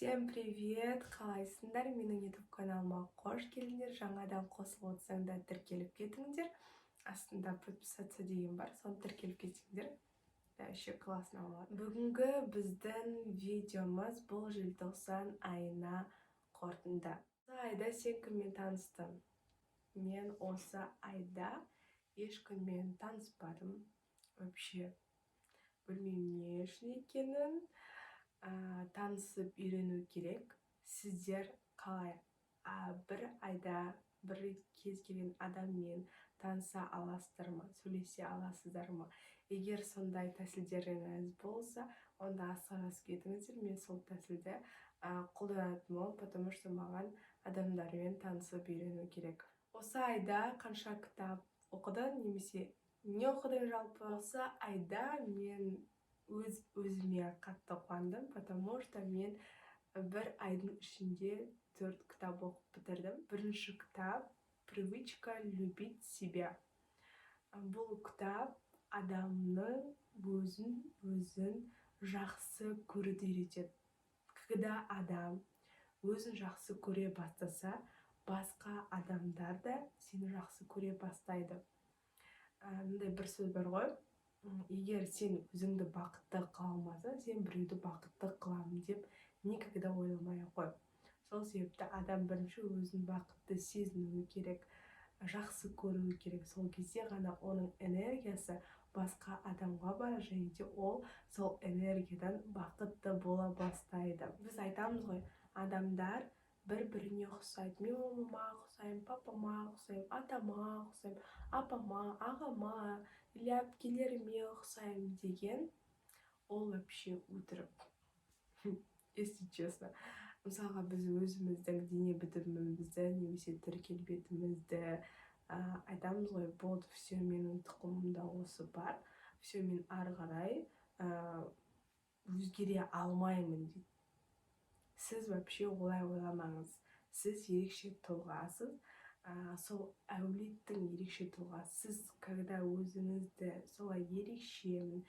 Всем привет! Қалайсыңдар? Менің YouTube каналыма қош келдіңдер. Жаңадан қосылып отырсаңдар, тіркеліп кетіңдер. Астында подписаться деген бар, соны тіркеліп кетсеңдер. Еще классно болады. Бүгінгі біздің видеомыз бұл желтоқсан айына қорытынды. Осы айда сен кіммен таныстың? Мен осы айда ешкіммен таныспадым. Вообще білмеймін не үшін екенін. Танысып үйрену керек. Сіздер қалай бір айда бір кез келген адаммен таныса аласыздар ма, сөйлесе аласыздар ма? Егер сондай тәсілдеріңіз болса, онда асығасып кетіңіздер. Мен сол тәсілді қолданатынмын, потому что маған адамдармен танысып үйрену керек. Осы айда қанша кітап оқыдың, немесе не оқыдың жалпы? Осы айда мен өзіме қатты қуандым, потому что мен бір айдың ішінде 4 кітап оқып бітірдім. Бірінші кітап «Привычка любить себя». Бұл кітап адамның өзін жақсы көруді үйретеді. Когда адам өзін жақсы көре бастаса, басқа адамдар да сені жақсы көре бастайды. Мындай бір сөз бар ғой: егер сен өзіңді бақытты қыламасаң, сен біреуді бақытты қыламын деп никогда ойламай қой. Сол себепті адам бірінші өзін бақытты сезінуі керек, жақсы көруі керек. Сол кезде ғана оның энергиясы басқа адамға барады, және де ол сол энергиядан бақытты бола бастайды. Біз айтамыз ғой, адамдар бір-біріне ұқсайды. Мен мамама ұқсаймын, папама ұқсаймын, атама ұқсаймын, апама, ағама, или әпкелеріме ұқсаймын деген. Ол вообще өтірік. Если честно. Мысалға, біз өзіміздің дене бітімімізді немесе тіркелбетімізді айтамыз ғой, болды, все, менің тұқымымда осы бар, все, мен ары қарай өзгере алмаймын дейді. Сіз вообще олай ойламаңыз. Сіз ерекше тұлғасыз. Сол әулеттің ерекше тұлғасы. Сіз, когда өзіңізді солай ерекшемін,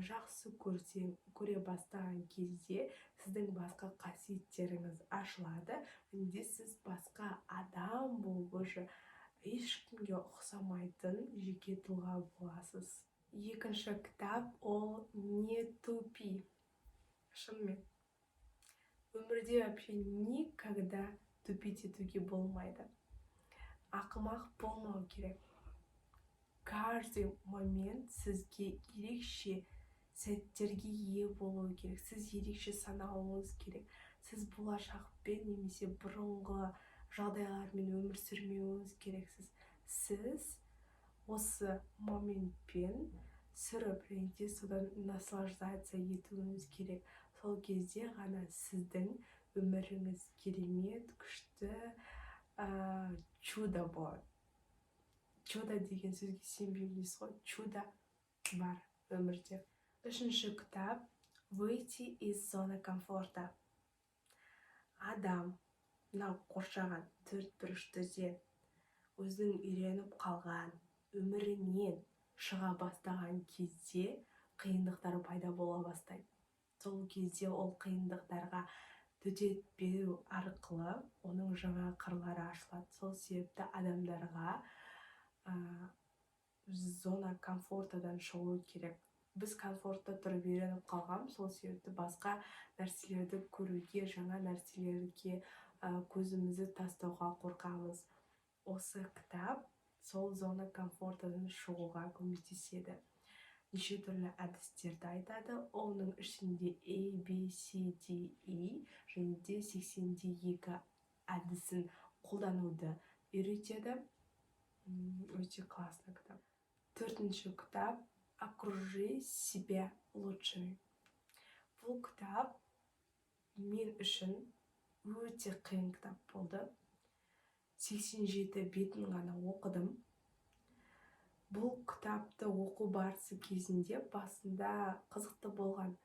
жақсы көре бастаған кезде, сіздің басқа қасиеттеріңіз ашылады. Және сіз басқа адам болып уже ешкімге ұқсамайтын жеке тұлға боласыз. Екінші кітап ол «Не тупи». Шынымен. Өмірде вообще никогда тупить етуге болмайды. Ақымақ болмау керек. Каждый момент сізге ерекше сәттерге ие болу керек. Сіз ерекше санауыңыз керек. Сіз болашақпен немесе бұрынғы жағдайлармен өмір сүрмеуіңіз керексіз. Сіз осы моментпен сүріп, және содан наслаждаться етуіңіз керек. Сол кезде ғана сіздің өміріңіз керемет, күшті, чудо болады. Чудо деген сөзге сенбейміз ғой, чудо бар өмірде. Үшінші кітап «Выйти из зоны комфорта». Адам мынау қоршаған төртбұрышты өзінің үйреніп қалған өмірінен шыға бастаған кезде қиындықтар пайда бола бастайды. Сол кезде ол қиындықтарға төтеп беру арқылы оның жаңа қырлары ашылады. Сол себепті адамдарға зона комфортадан шығу керек. Біз комфортта тұрып үйреніп қалған, сол себепті басқа нәрселерді көруге, жаңа нәрселерге көзімізді тастауға қорқамыз. Осы кітап сол зона комфортадан шығуға көмектеседі. Неше түрлі әдістерді айтады. Оның ішінде A, B, C, D, E және де 82 әдісін қолдануды үйретеді. Өте классный кітап. Төртінші кітап «Окружи себя лучшими». Бұл кітап мен үшін өте қиын кітап болды. 87 бетін ғана оқыдым. Бұл кітапты оқу барысы кезінде басында қызықты болған.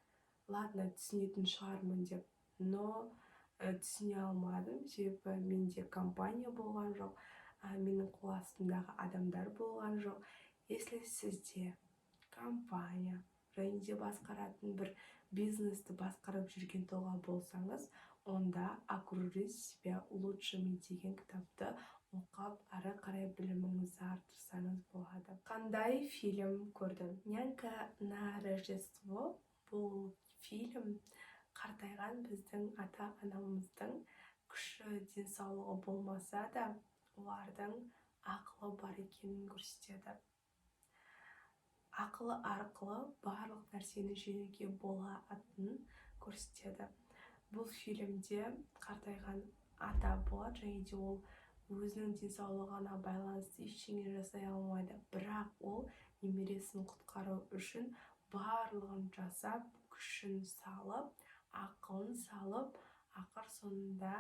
Ладно, түсінетін шығармын деп, но түсіне алмадым, себебі менде компания болған жоқ, менің қол астымдағы адамдар болған жоқ. Если сізде компания және де басқаратын бір бизнесті басқарып жүрген тұлға болсаңыз, онда «Окружи себя лучшими» деген кітапты оқып, ары қарай біліміңізді арттырсаңыз болады. Қандай фильм көрдім? «Нянька на Рождество» бұл фильм қартайған біздің ата-анамыздың күші денсаулығы болмаса да, олардың ақылы бар екенін көрсетеді. Ақылы арқылы барлық нәрсені жеңуге болатынын көрсетеді. Бұл фильмде қартайған ата болады, және де ол өзінің денсаулығына байланысты ештеңе жасай алмайды. Бірақ ол немересін құтқару үшін барлығын жасап, күшін салып, ақылын салып, ақыр соңында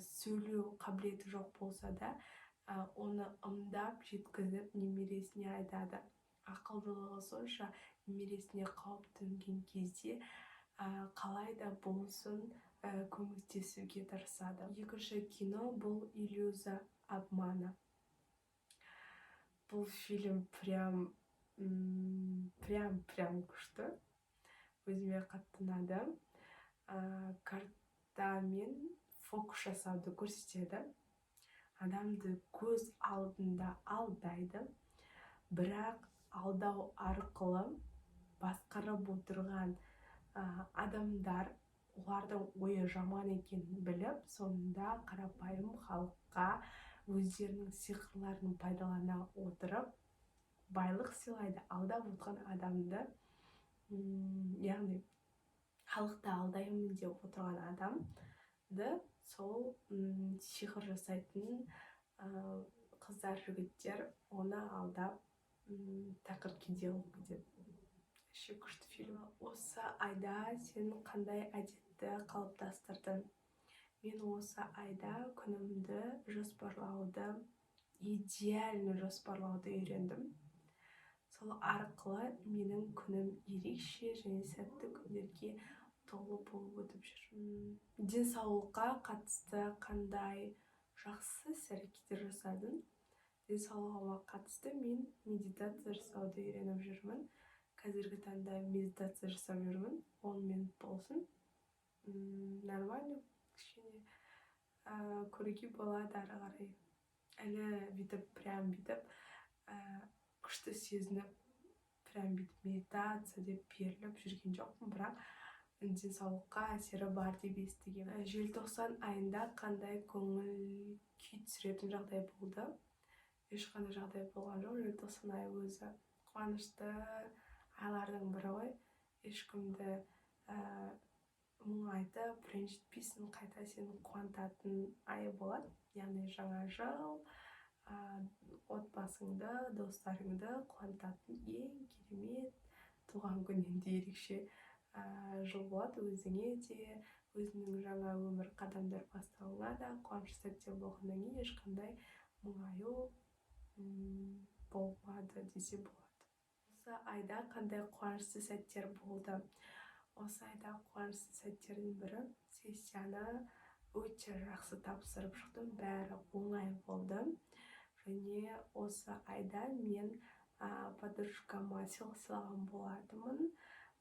сөйлеу қабілеті жоқ болса да, оны ымдап жеткізіп немересіне айтады. Ақылдылығы сонша немересіне қауіп төнген кезде қалай да болсын көмектесуге тырысады. Екінші кино бұл «Иллюзия обмана». Бұл фильм прям күшті. Өзіме қатты ұнады. Картамен фокус жасауды көрсетеді. Адамды көз алдында алдайды, бірақ алдау арқылы басқарып отырған адамдар олардың ойы жаман екенін біліп, соңында қарапайым халыққа өздерінің сиқырларын пайдалана отырып байлық сыйлайды. Алдап отырған адамды, яғни халықты алдаймын деп отырған адамды сол сиқыр жасайтын қыздар, жігіттер оны алдап тәкіркеде қылып кетеді. Күшті фильм. Осы айда сен қандай әдетті қалыптастырдың? Мен осы айда күнімді жоспарлауды, идеальны жоспарлауды үйрендім. Сол арқылы менің күнім ерекше және сәтті күндерге толы болып өтіп жүр. Денсаулыққа қатысты қандай жақсы іс-әрекеттер жасадың? Денсаулығыма қатысты мен медитация жасауды үйреніп жүрмін. Қазіргі таңда медитация жасап жүрмін. 10 минут болсын. Нормально, кішкене көруге болады ары қарай. Әлі бүйтіп күшті сезініп, бүйтіп медитация деп беріліп жүрген жоқпын, бірақ денсаулыққа әсері бар деп естіген. Желтоқсан айында қандай көңіл күй түсіретін жағдай болды? Ешқандай жағдай болған жоқ. Желтоқсан айы өзі қуанышты айлардың бірі ғой. Ешкімді мұңайтып, ренжітпейсің, қайта сені қуантатын ай болады. Яғни жаңа жыл отбасыңды, достарыңды қуантатын ең керемет туған күнінде ерекше жыл болады. Өзіңе де, өзіңнің жаңа өмір қадамдар бастауыңа да қуанышты сәттер болғаннан кейін ешқандай мұңаю болмады десе болады. Осы айда қандай қуанышты сәттер болды? Осы айда қуанышты сәттердің бірі, сессияны өте жақсы тапсырып шықтым, бәрі оңай болды. Және осы айда мен подружкама сыйлық сыйлаған болатынмын.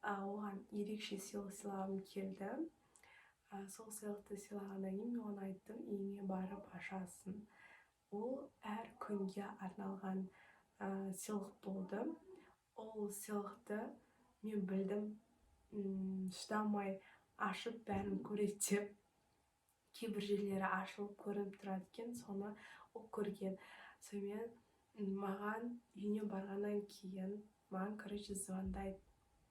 Оған ерекше сыйлық сыйлағым келді. Сол сыйлықты сыйлағаннан кейін мен оған айттым, үйіңе барып ашасың. Ол әр күнге арналған сыйлық болды. Ол сыйлықты мен білдім, шыдамай ашып бәрін көреді деп. Кейбір жерлері ашылып көрініп тұрады екен, соны ол көрген. Сонымен маған үйіне барғаннан кейін маған звондайды.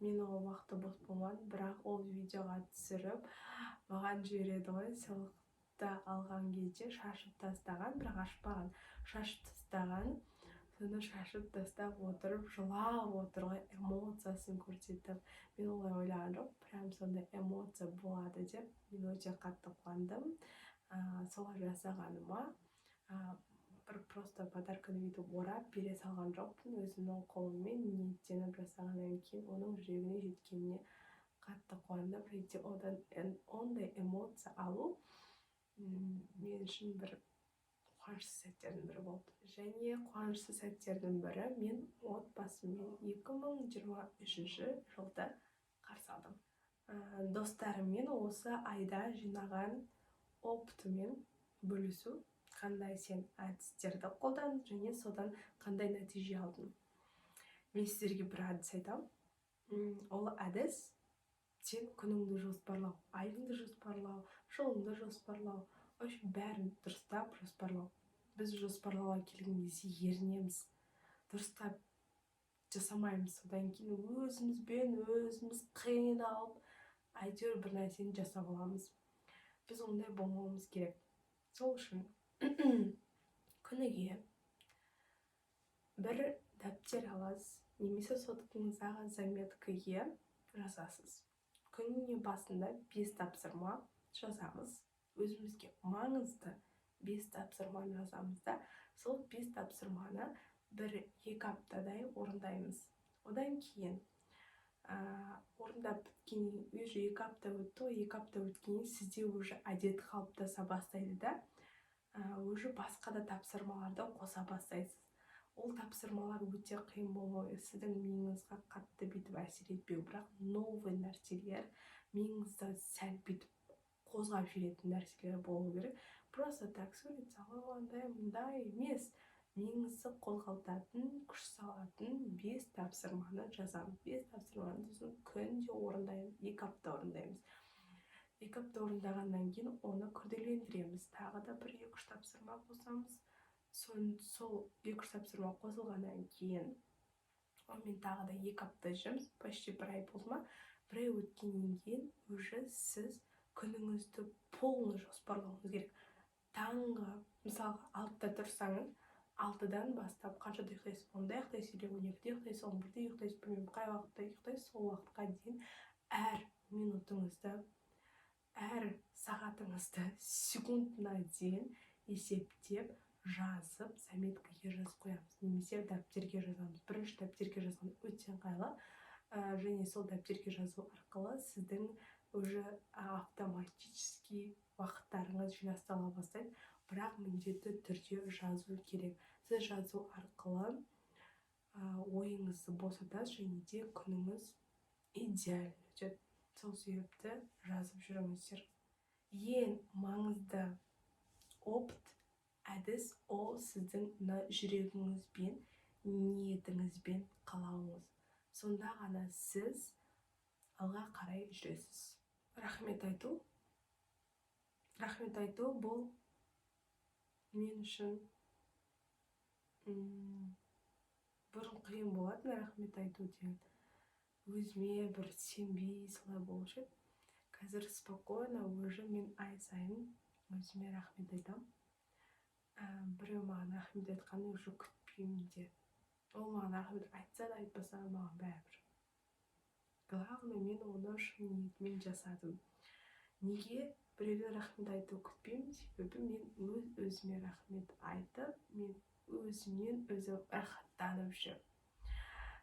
Мен ол уақытта бос болмадым, бірақ ол видеоға түсіріп маған жібереді ғой. Сыйлықты алған кезде шашып тастаған, бірақ ашпаған. Шашып тастаған. Соны шашып тастап отырып, жылап отыр ғой, эмоциясын көрсетіп. Мен олай ойлаған жоқ, прям сондай эмоция болады деп. Мен өте қатты қуандым. Солай жасағаныма просто подарканы бүйтіп орап бере салған жоқпын. Өзімнің қолыммен ниеттеніп жасағаннан кейін оның жүрегіне жеткеніне қатты қуандым. Және одан ондай эмоция алу мен үшін бір қуанышты сәттердің бірі болды. Және қуанышты сәттердің бірі, мен отбасыммен 2023 жылды қарсы алдым. достарыммен осы айда жинаған опытымен бөлісу, қандай сен әдістерді қолдандың және содан қандай нәтиже алдың. Мен сіздерге бір әдіс айтамын. Ол әдіс сен күніңді жоспарлау, айыңды жоспарлау, жылыңды жоспарлау, вообще бәрін дұрыстап жоспарлау. Біз жоспарлауға келген кезде ерінеміз, дұрыстап жасамаймыз. Содан кейін өзіміз қиналып, әйтеуір бір нәрсені жасап аламыз. Біз ондай болмауымыз керек. Сол үшін күніге бір дәптер аласыз, немесе соткаңыздағы заметкаға жазасыз. Күніне басында 5 тапсырма жазамыз. Өзімізге маңызды 5 тапсырманы жазамыз да, сол 5 тапсырманы 1-2 аптадай орындаймыз. Одан кейін орындап біткеннен уже 2 апта өтті, 2 апта өткеннен сізде уже әдет қалыптаса бастайды да, уже басқа да тапсырмаларды қоса бастайсыз. Ол тапсырмалар өте қиын болмауы, сіздің миыңызға қатты бүйтіп әсер етпеу, бірақ новый нәрселер, миыңызда сәл бүйтіп қозғап жүретін нәрселер болу керек. Просто так сурет салу мындай емес. Миыңызды қозғалтатын, күш салатын 5 тапсырманы жазамыз. 5 тапсырманы күнде орындаймыз, 2 апта орындаймыз. 2 апта орындағаннан кейін оны күрделендіреміз. Тағы да 1-2 тапсырма қосамыз. Сол 2 тапсырма қосылғаннан кейін онымен тағы да 2 апта жүреміз, почти 1 ай болды ма? 1 ай өткеннен кейін уже сіз күніңізді полный жоспарлауыңыз керек. Таңғы, мысалға 6-да тұрсаңыз, 6-дан бастап қаншада ұйықтайсыз? 10-да ұйықтайсыз, 12-де ұйықтайсыз, 11-де ұйықтайсыз, білмеймін қай уақытта ұйықтайсыз, сол уақытқа дейін әр минутыңызды, әр сағатыңызды секундына дейін есептеп жазып, заметкаға жазып қоямыз, немесе дәптерге жазамыз. Бірінші дәптерге жазған өте ыңғайлы, және сол дәптерге жазу арқылы сіздің уже автоматически уақыттарыңыз жинастала бастайды, бірақ міндетті түрде жазу керек. Сіз жазу арқылы ойыңызды босатасыз және де күніңіз идеально өтеді. Сол себепті жазып жүріңіздер. Ең маңызды опыт, әдіс, ол сіздің жүрегіңізбен, ниетіңізбен қалауыңыз. Сонда ғана сіз алға қарай жүресіз. Рахмет айту бұл мен үшін бұрын қиын болатын рахмет айту деген. Өзіме бір сенбей солай болушы еді. Қазір спокойно уже мен ай сайын өзіме рахмет айтамын. Біреу маған рахмет айтқанды уже күтпеймін де. Ол маған рахмет айтса да айтпаса да маған бәрібір. Главное, мен оны шын ниетімен жасадым. Неге біреуден рахмет айту күтпеймін? Себебі мен өзіме рахмет айтып, мен өзімнен өзім рахаттанып жүрмін.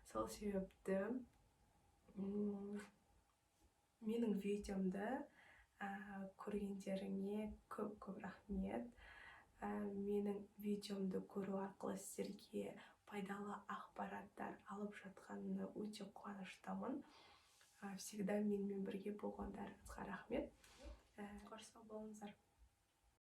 Сол себепті менің видеомды көргендеріңе көп рахмет. Менің видеомды көру арқылы сіздерге пайдалы ақпараттар алып жатқанына өте қуаныштымын. Всегда менімен бірге болғандарыңызға рахмет. Қош сау болыңыздар.